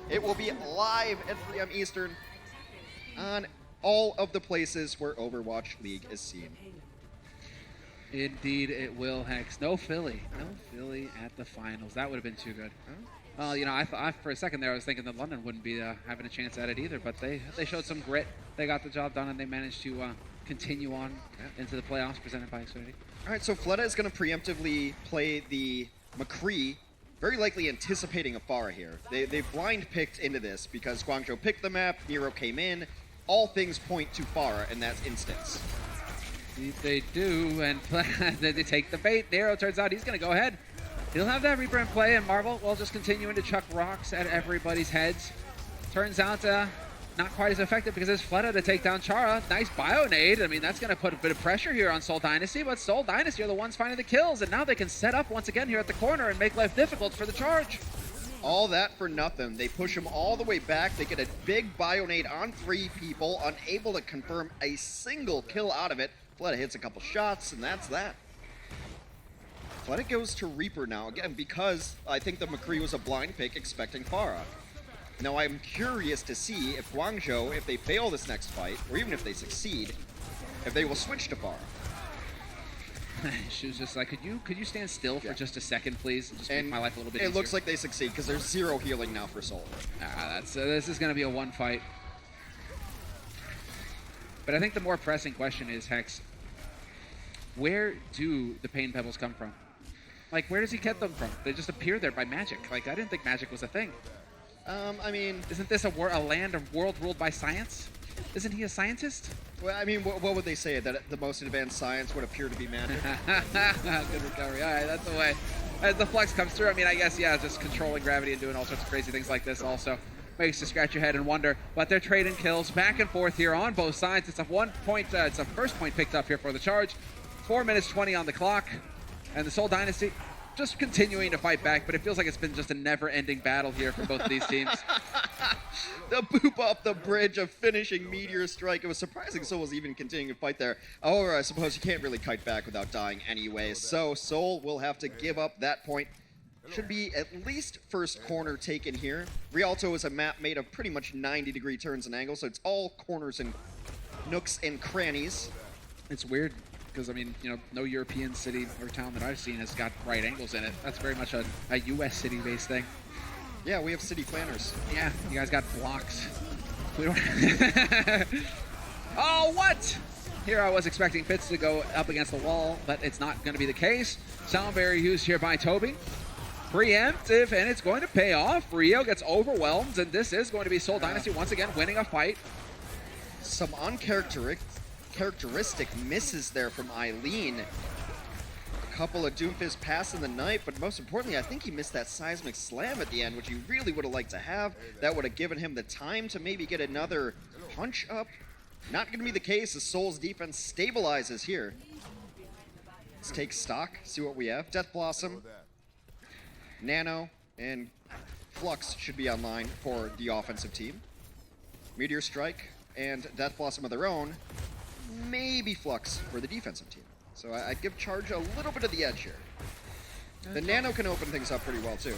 It will be live at 3 p.m. Eastern on all of the places where Overwatch League is seen. Indeed, it will, Hex. No Philly. No Philly at the finals. That would have been too good. Well, you know, I for a second there, I was thinking that London wouldn't be having a chance at it either, but they showed some grit. They got the job done, and they managed to continue on into the playoffs presented by Xfinity. All right, so Fleta is going to preemptively play the McCree, very likely anticipating a Pharah here. They blind picked into this because Guangzhou picked the map, Nero came in. All things point to Pharah in that instance. They do, and they take the bait. Nero turns out he's going to go ahead. He'll have that Reaper in play, and Marvel will just continuing to chuck rocks at everybody's heads. Turns out not quite as effective because it's Fleta to take down Chara. Nice bio-nade. I mean, that's going to put a bit of pressure here on Seoul Dynasty, but Seoul Dynasty are the ones finding the kills, and now they can set up once again here at the corner and make life difficult for the charge. All that for nothing. They push him all the way back. They get a big bio-nade on 3 people, unable to confirm a single kill out of it. Fleta hits a couple shots, and that's that. Fleta goes to Reaper now, again, because I think the McCree was a blind pick expecting Pharah. Now, I'm curious to see if Guangzhou, if they fail this next fight, or even if they succeed, if they will switch to Pharah. She was just like, could you stand still for just a second, please? Just make my life a little bit easier. It looks like they succeed, because there's 0 healing now for Seoul. This is going to be a 1 fight. But I think the more pressing question is, Hex, where do the Pain Pebbles come from? Like, where does he get them from? They just appear there by magic. Like, I didn't think magic was a thing. I mean... Isn't this a land, a world ruled by science? Isn't he a scientist? Well, I mean, what would they say? That the most advanced science would appear to be magic? Good recovery. All right, that's the way. As the flux comes through, I mean, I guess, yeah, just controlling gravity and doing all sorts of crazy things like this also makes you scratch your head and wonder. But they're trading kills back and forth here on both sides. It's a it's a first point picked up here for the charge. 4 minutes 20 on the clock. And the Seoul Dynasty just continuing to fight back, but it feels like it's been just a never-ending battle here for both of these teams. The boop off the bridge, a finishing meteor strike. It was surprising Seoul was even continuing to fight there. However, I suppose you can't really kite back without dying anyway. So Seoul will have to give up that point. Should be at least first corner taken here. Rialto is a map made of pretty much 90-degree turns and angles, so it's all corners and nooks and crannies. It's weird because, I mean, you know, no European city or town that I've seen has got right angles in it. That's very much a U.S. city-based thing. Yeah, we have city planners. Yeah, you guys got blocks. We don't. Oh, what? Here I was expecting Fitz to go up against the wall, but it's not going to be the case. Soundberry used here by Toby. Preemptive, and it's going to pay off. Rio gets overwhelmed, and this is going to be Seoul Dynasty once again winning a fight. Some uncharacteristic misses there from Eileen. A couple of Doomfist pass in the night, but most importantly, I think he missed that seismic slam at the end, which he really would have liked to have. That would have given him the time to maybe get another punch up. Not going to be the case as Seoul's defense stabilizes here. Let's take stock, see what we have. Death Blossom, Nano, and Flux should be online for the offensive team. Meteor Strike and Death Blossom of their own. Maybe Flux for the defensive team. So I'd give Charge a little bit of the edge here. The Nano can open things up pretty well too.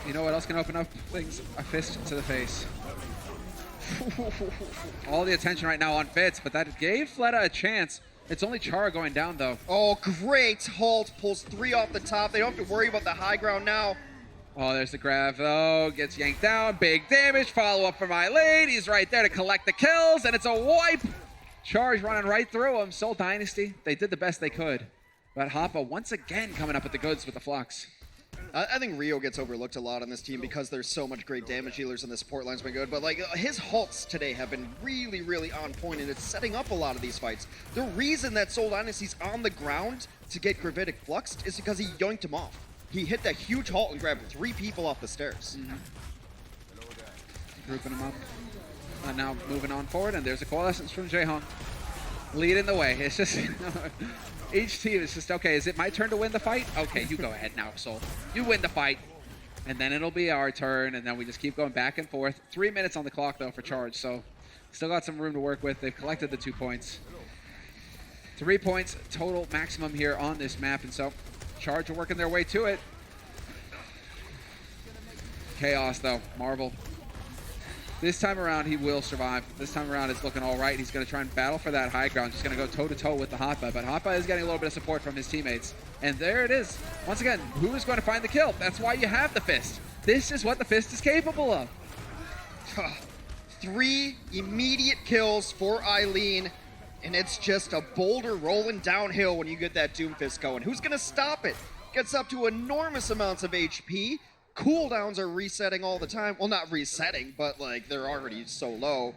You know what else can open up things? A fist to the face. All the attention right now on Fitz, but that gave Fleta a chance. It's only Chara going down, though. Oh, great halt. Pulls 3 off the top. They don't have to worry about the high ground now. Oh, there's the grab, though. Gets yanked down. Big damage. Follow-up from Eileen. He's right there to collect the kills, and it's a wipe. Charge running right through him. Seoul Dynasty, they did the best they could. But Hoppa once again coming up with the goods with the Flux. I think Rio gets overlooked a lot on this team because there's so much great damage dealers and the support line's been good, but like his halts today have been really, really on point, and it's setting up a lot of these fights. The reason that Seoul Dynasty's on the ground to get Gravitic fluxed is because he yoinked him off. He hit that huge halt and grabbed 3 people off the stairs. Grouping him up. And now moving on forward, and there's a coalescence from Jaehong. Leading the way. It's just... Each team is just, okay, is it my turn to win the fight? Okay, you go ahead now, Seoul. You win the fight. And then it'll be our turn, and then we just keep going back and forth. 3 minutes on the clock, though, for Charge, so still got some room to work with. They've collected the 2 points. 3 points total maximum here on this map, and so Charge are working their way to it. Chaos, though. Marvel. This time around, he will survive. This time around, it's looking all right. He's going to try and battle for that high ground. Just going to go toe-to-toe with the Hoppa. But Hoppa is getting a little bit of support from his teammates. And there it is. Once again, who is going to find the kill? That's why you have the Fist. This is what the Fist is capable of. 3 immediate kills for Eileen. And it's just a boulder rolling downhill when you get that Doomfist going. Who's going to stop it? Gets up to enormous amounts of HP. Cooldowns are resetting all the time. Well, not resetting, but like they're already so low.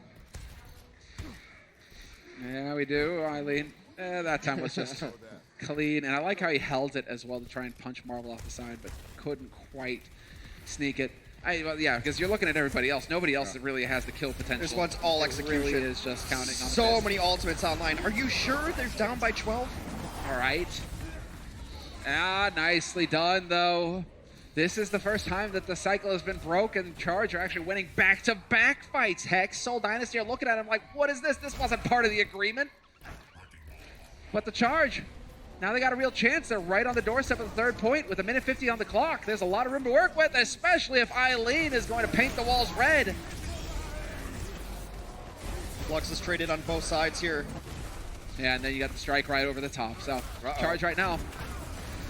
Yeah, we do, Eileen. That time was just clean. And I like how he held it as well to try and punch Marvel off the side, but couldn't quite sneak it. Well, yeah, because you're looking at everybody else. Nobody else really has the kill potential. This one's all execution. It really is just counting on so many ultimates online. Are you sure they're down by 12? All right. Ah, nicely done, though. This is the first time that the cycle has been broken. Charge are actually winning back-to-back fights. Hex, Seoul Dynasty are looking at him like, what is this? This wasn't part of the agreement. But the Charge, now they got a real chance. They're right on the doorstep of the 3rd point with 1:50 on the clock. There's a lot of room to work with, especially if Eileen is going to paint the walls red. Flux is traded on both sides here. Yeah, and then you got the strike right over the top. So, Charge right now.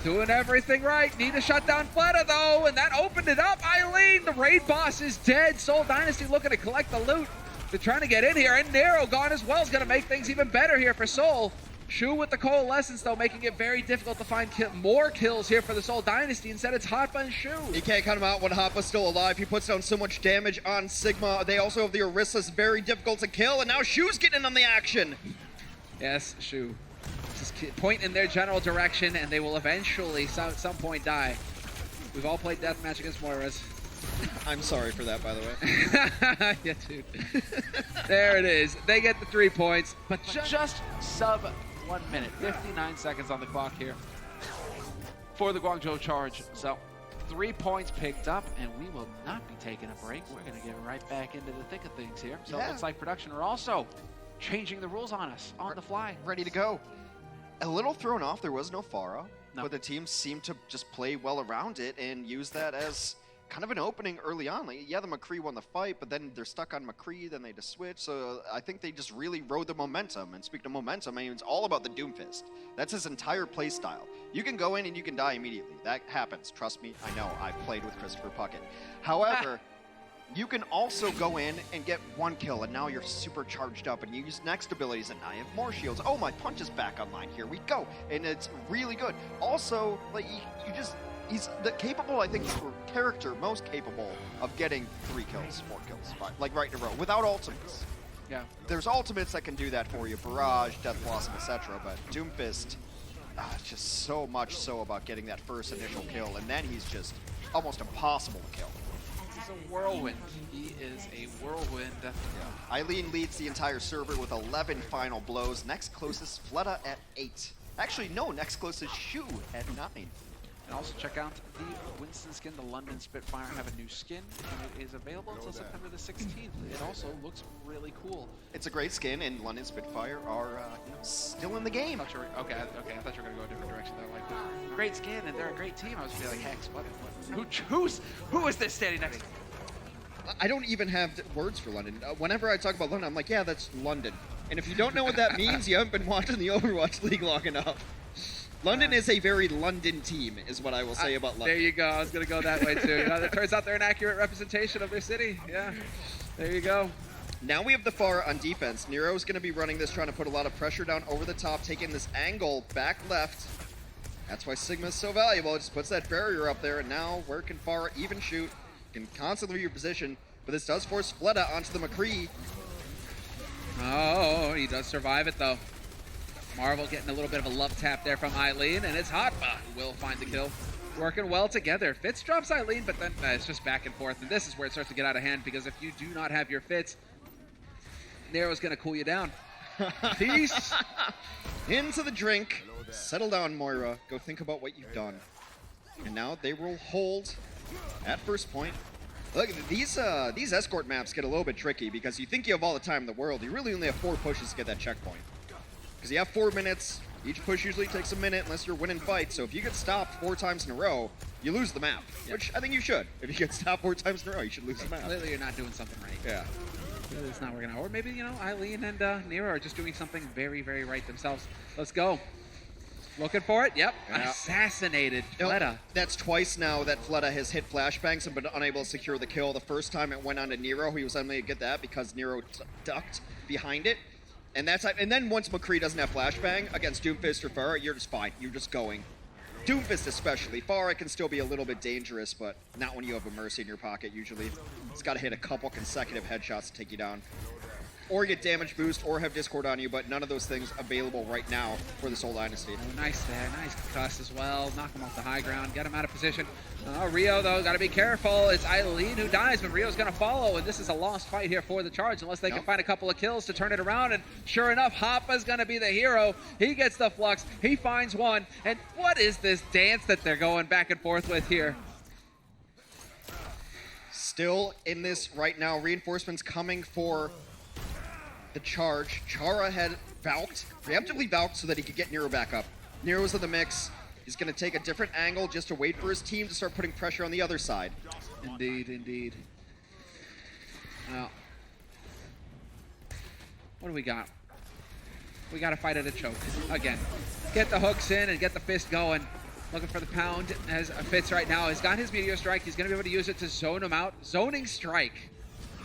Doing everything right. Need to shut down Fleta, though, and that opened it up. Eileen, the raid boss, is dead. Seoul Dynasty looking to collect the loot. They're trying to get in here, and Nero gone as well is going to make things even better here for Seoul. Shu with the Coalescence, though, making it very difficult to find more kills here for the Seoul Dynasty. Instead, it's Hoppa and Shu. He can't cut him out when Hoppa's still alive. He puts down so much damage on Sigma. They also have the Orissa's very difficult to kill, and now Shu's getting in on the action. Yes, Shu. Just point in their general direction, and they will eventually, at some point, die. We've all played deathmatch against Moiras. I'm sorry for that, by the way. Yeah, dude. There it is. They get the 3 points, but just sub 1 minute. 59 seconds on the clock here for the Guangzhou Charge. So 3 points picked up, and we will not be taking a break. We're going to get right back into the thick of things here. So it looks like production are also changing the rules on us on the fly. Ready to go. A little thrown off, there was no Pharah, but the team seemed to just play well around it and use that as kind of an opening early on. Like, yeah, the McCree won the fight, but then they're stuck on McCree, then they just switch. So I think they just really rode the momentum. And speaking of momentum, I mean, it's all about the Doomfist. That's his entire play style. You can go in and you can die immediately. That happens. Trust me, I know. I've played with Christopher Puckett. However, you can also go in and get 1 kill, and now you're super charged up, and you use next abilities, and now you have more shields. Oh, my punch is back online. Here we go. And it's really good. Also, like, he's the capable, I think, for character most capable of getting 3 kills, 4 kills, 5, like right in a row, without ultimates. Yeah. There's ultimates that can do that for you, Barrage, Death Blossom, etc., but Doomfist, just so much so about getting that first initial kill, and then he's just almost impossible to kill. He's a whirlwind. He is a whirlwind. Yeah. Eileen leads the entire server with 11 final blows. Next closest, Fleta at 8. Actually, no, next closest, Shu at 9. And also check out the Winston skin, the London Spitfire, have a new skin, and it is available until September the 16th. It also looks really cool. It's a great skin, and London Spitfire are still in the game. I thought I thought you were going to go a different direction. They're like, great skin, and they're a great team. I was feeling like, Hex, who is this standing next to? I don't even have words for London. Whenever I talk about London, I'm like, yeah, that's London. And if you don't know what that means, you haven't been watching the Overwatch League long enough. London is a very London team, is what I will say about London. There you go. I was going to go that way, too. It turns out they're an accurate representation of their city. Yeah, there you go. Now we have the Pharah on defense. Nero's going to be running this, trying to put a lot of pressure down over the top, taking this angle back left. That's why Sigma's so valuable. It just puts that barrier up there, and now where can Pharah even shoot? Can constantly be your position, but this does force Fleta onto the McCree. Oh, he does survive it, though. Marvel getting a little bit of a love tap there from Eileen, and it's Hotba who will find the kill. Working well together. Fitz drops Eileen, but then it's just back and forth, and this is where it starts to get out of hand, because if you do not have your Fitz, Nero's going to cool you down. Peace. Into the drink. Settle down, Moira. Go think about what you've done. And now they will hold at first point. Look, these escort maps get a little bit tricky, because you think you have all the time in the world. You really only have 4 pushes to get that checkpoint. Because you have 4 minutes. Each push usually takes a minute unless you're winning fights. So if you get stopped 4 times in a row, you lose the map, which I think you should. If you get stopped 4 times in a row, you should lose the map. Clearly, you're not doing something right. Yeah. It's not working out. Or maybe, you know, Eileen and Nero are just doing something very, very right themselves. Let's go. Looking for it. Yep. Yeah. Assassinated Fleta. That's twice now that Fleta has hit flashbangs and been unable to secure the kill. The first time it went on to Nero, he was unable to get that because Nero ducked behind it. And then once McCree doesn't have flashbang against Doomfist or Farah, you're just fine. You're just going. Doomfist especially. Farah can still be a little bit dangerous, but not when you have a Mercy in your pocket usually. It's got to hit a couple consecutive headshots to take you down. Or get damage boost, or have Discord on you, but none of those things available right now for the Soul Dynasty. Oh, nice there. Nice cuss as well. Knock him off the high ground. Get him out of position. Rio, though, got to be careful. It's Eileen who dies, but Rio's going to follow, and this is a lost fight here for the Charge unless they can find a couple of kills to turn it around. And sure enough, Hoppa's going to be the hero. He gets the Flux. He finds one. And what is this dance that they're going back and forth with here? Still in this right now. Reinforcements coming for the Charge. Chara had Valked, preemptively Valked so that he could get Nero back up. Nero's in the mix. He's going to take a different angle just to wait for his team to start putting pressure on the other side. Indeed, indeed. Now, what do we got? We got to fight at a choke. Again, get the hooks in and get the fist going. Looking for the pound as Fitz right now. He's got his Meteor Strike. He's going to be able to use it to zone him out. Zoning Strike.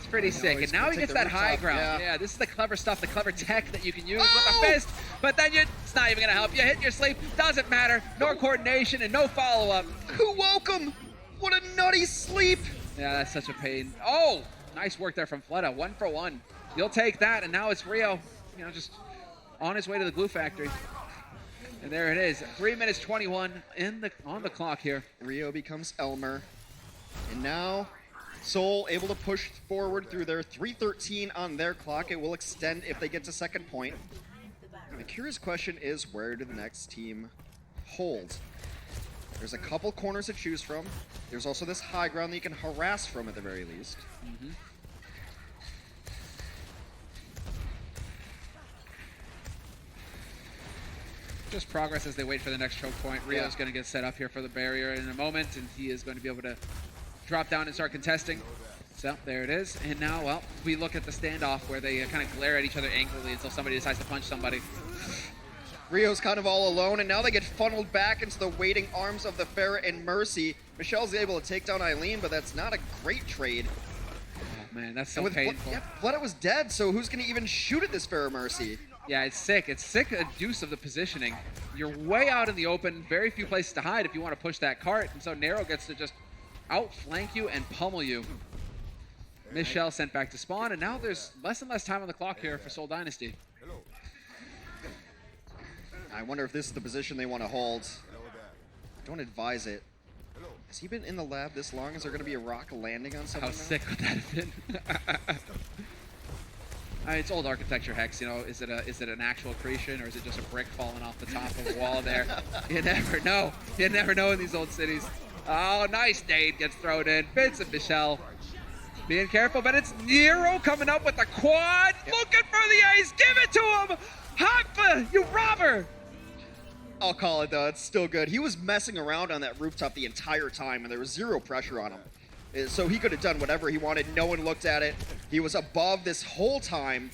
Pretty sick, and now he gets that high ground. Yeah, this is the clever stuff, the clever tech that you can use with a fist, but then it's not even gonna help. You hit your sleep, doesn't matter. No coordination and no follow-up. Who woke him? What a nutty sleep. Yeah, that's such a pain. Oh, nice work there from Fleta, 1 for 1. You'll take that, and now it's Rio, you know, just on his way to the glue factory. And there it is, 3 minutes 21 on the clock here. Rio becomes Elmer, and now Soul able to push forward through their 3:13 on their clock. It will extend if they get to second point. And the curious question is, where do the next team hold? There's a couple corners to choose from. There's also this high ground that you can harass from at the very least. Just progress as they wait for the next choke point. Rio's going to get set up here for the barrier in a moment, and he is going to be able to drop down and start contesting. So there it is. And now, well, we look at the standoff where they kind of glare at each other angrily until somebody decides to punch somebody. Rio's kind of all alone, and now they get funneled back into the waiting arms of the Farah and Mercy. Michelle's able to take down Eileen, but that's not a great trade. Oh man, that's so painful. Fleta was dead, so who's going to even shoot at this Farah Mercy? Yeah, it's sick. It's sick use of the positioning. You're way out in the open, very few places to hide if you want to push that cart, and so Nero gets to just outflank you and pummel you. Michelle sent back to spawn, and now there's less and less time on the clock here for Soul Dynasty. I wonder if this is the position they want to hold. Don't advise it. Has he been in the lab this long? Is there going to be a rock landing on something? How sick would that have been? It's old architecture, Hex. You know, is it an actual creation, or is it just a brick falling off the top of a wall there? You never know. You never know in these old cities. Oh, nice nade gets thrown in. Fitz and Michelle being careful, but it's Nero coming up with the quad. Looking for the ace. Give it to him. Hoppa, you robber. I'll call it, though. It's still good. He was messing around on that rooftop the entire time, and there was zero pressure on him. So he could have done whatever he wanted. No one looked at it. He was above this whole time.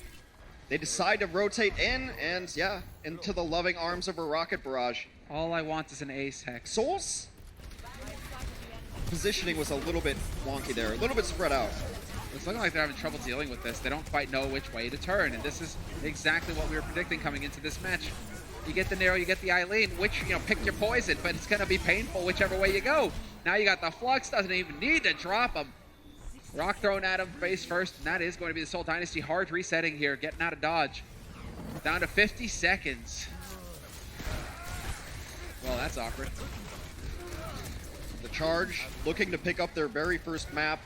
They decide to rotate in, and yeah, into the loving arms of a rocket barrage. All I want is an ace, Hex. Soul's positioning was a little bit wonky there, a little bit spread out. It's looking like they're having trouble dealing with this. They don't quite know which way to turn, and this is exactly what we were predicting coming into this match. You get the Nero, you get the Eileen, which, you know, pick your poison, but it's going to be painful whichever way you go. Now you got the Flux, doesn't even need to drop him. Rock thrown at him face first, and that is going to be the Soul Dynasty hard resetting here, getting out of dodge. Down to 50 seconds. Well, that's awkward. The Charge looking to pick up their very first map.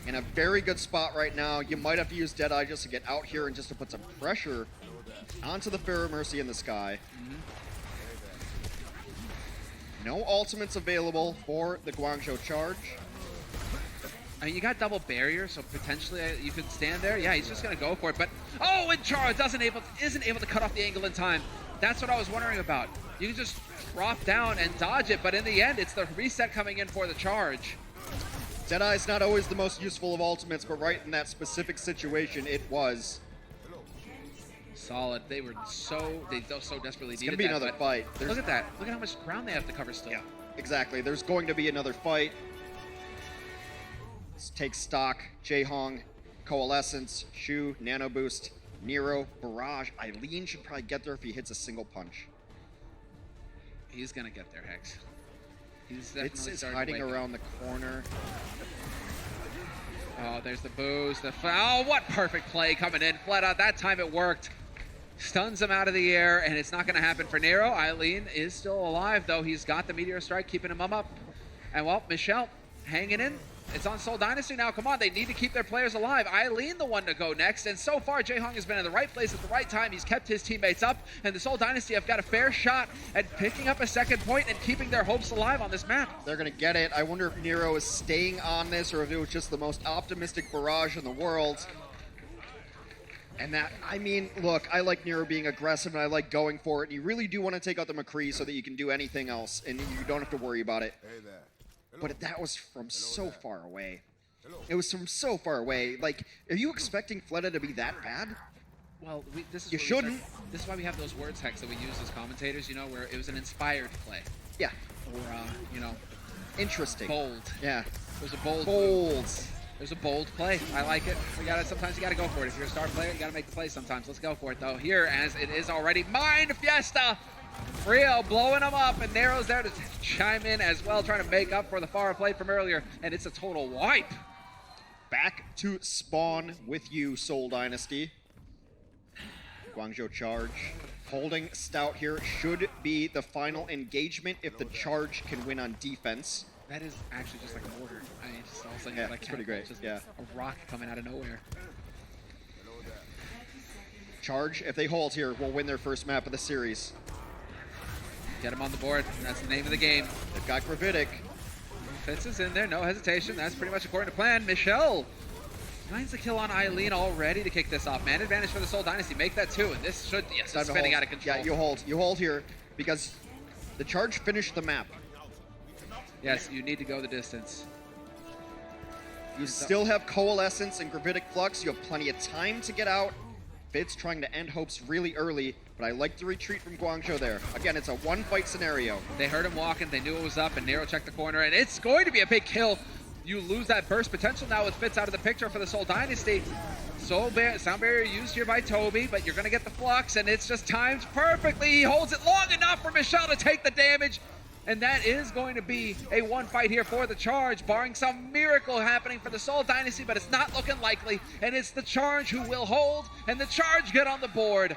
In a very good spot right now. You might have to use Deadeye just to get out here and just to put some pressure onto the Farah Mercy in the sky. No ultimates available for the Guangzhou Charge. I mean, you got double barrier, so potentially you could stand there. Yeah, he's just gonna go for it. But oh, and Chara isn't able to cut off the angle in time. That's what I was wondering about. You can just drop down and dodge it, but in the end, it's the reset coming in for the charge. Deadeye's not always the most useful of ultimates, but right in that specific situation, it was. Solid. They so desperately It's needed gonna be another but fight. Look at that. Look at how much ground they have to cover still. Yeah, exactly. There's going to be another fight. Let's take stock. Jaehong, Coalescence, Shu, Nano Boost, Nero, Barrage. Eileen should probably get there if he hits a single punch. He's gonna get there, Hex. He's definitely It's starting hiding to around the corner. Oh, there's the boost. Oh, what perfect play coming in. Flat out. That time it worked. Stuns him out of the air, and it's not going to happen for Nero. Eileen is still alive, though. He's got the Meteor Strike, keeping him up. And, well, Michelle hanging in. It's on Seoul Dynasty now. Come on, they need to keep their players alive. Eileen the one to go next, and so far, Jaehong has been in the right place at the right time. He's kept his teammates up, and the Seoul Dynasty have got a fair shot at picking up a second point and keeping their hopes alive on this map. They're going to get it. I wonder if Nero is staying on this or if it was just the most optimistic barrage in the world. And that, I mean, look, I like Nero being aggressive and I like going for it. And you really do want to take out the McCree so that you can do anything else and you don't have to worry about it. But that was from so far away. It was from so far away. Like, are you expecting Fleta to be that bad? Well, this is You shouldn't. This is why we have those words, Hex, that we use as commentators, you know, where it was an inspired play. Yeah. Or, you know, Interesting. bold. Yeah. It was a bold Bold. It was a bold play. I like it. Sometimes you gotta go for it. If you're a star player, you gotta make the play sometimes. Let's go for it though. Here, as it is already Mind Fiesta. Rio blowing them up, and Nero's there to chime in as well, trying to make up for the far play from earlier, and it's a total wipe. Back to spawn with you, Seoul Dynasty. Guangzhou charge. Holding Stout here should be the final engagement if the charge can win on defense. That is actually just like a mortar. I mean, just all of a sudden, Yeah, like it's pretty great. just Yeah. a rock coming out of nowhere. Charge, if they hold here, will win their first map of the series. Get him on the board. That's the name of the game. They've got Gravitic. Fitz is in there, no hesitation. That's pretty much according to plan. Michelle finds the kill on Eileen already to kick this off. Man advantage for the Seoul Dynasty. Make that two, and this should, yes, it's spinning out of control. Yeah, you hold. You hold here because the charge finished the map. Yes, you need to go the distance. You still have Coalescence and Gravitic Flux. You have plenty of time to get out. Fitz trying to end hopes really early, but I like the retreat from Guangzhou there. Again, it's a one-fight scenario. They heard him walking, they knew it was up, and Nero checked the corner, and it's going to be a big kill. You lose that burst potential now with Fitz out of the picture for the Seoul Dynasty. Sound barrier used here by Toby, but you're going to get the Flux, and it's just timed perfectly. He holds it long enough for Michelle to take the damage. And that is going to be a one fight here for the Charge, barring some miracle happening for the Seoul Dynasty, but it's not looking likely. And it's the Charge who will hold, and the Charge get on the board.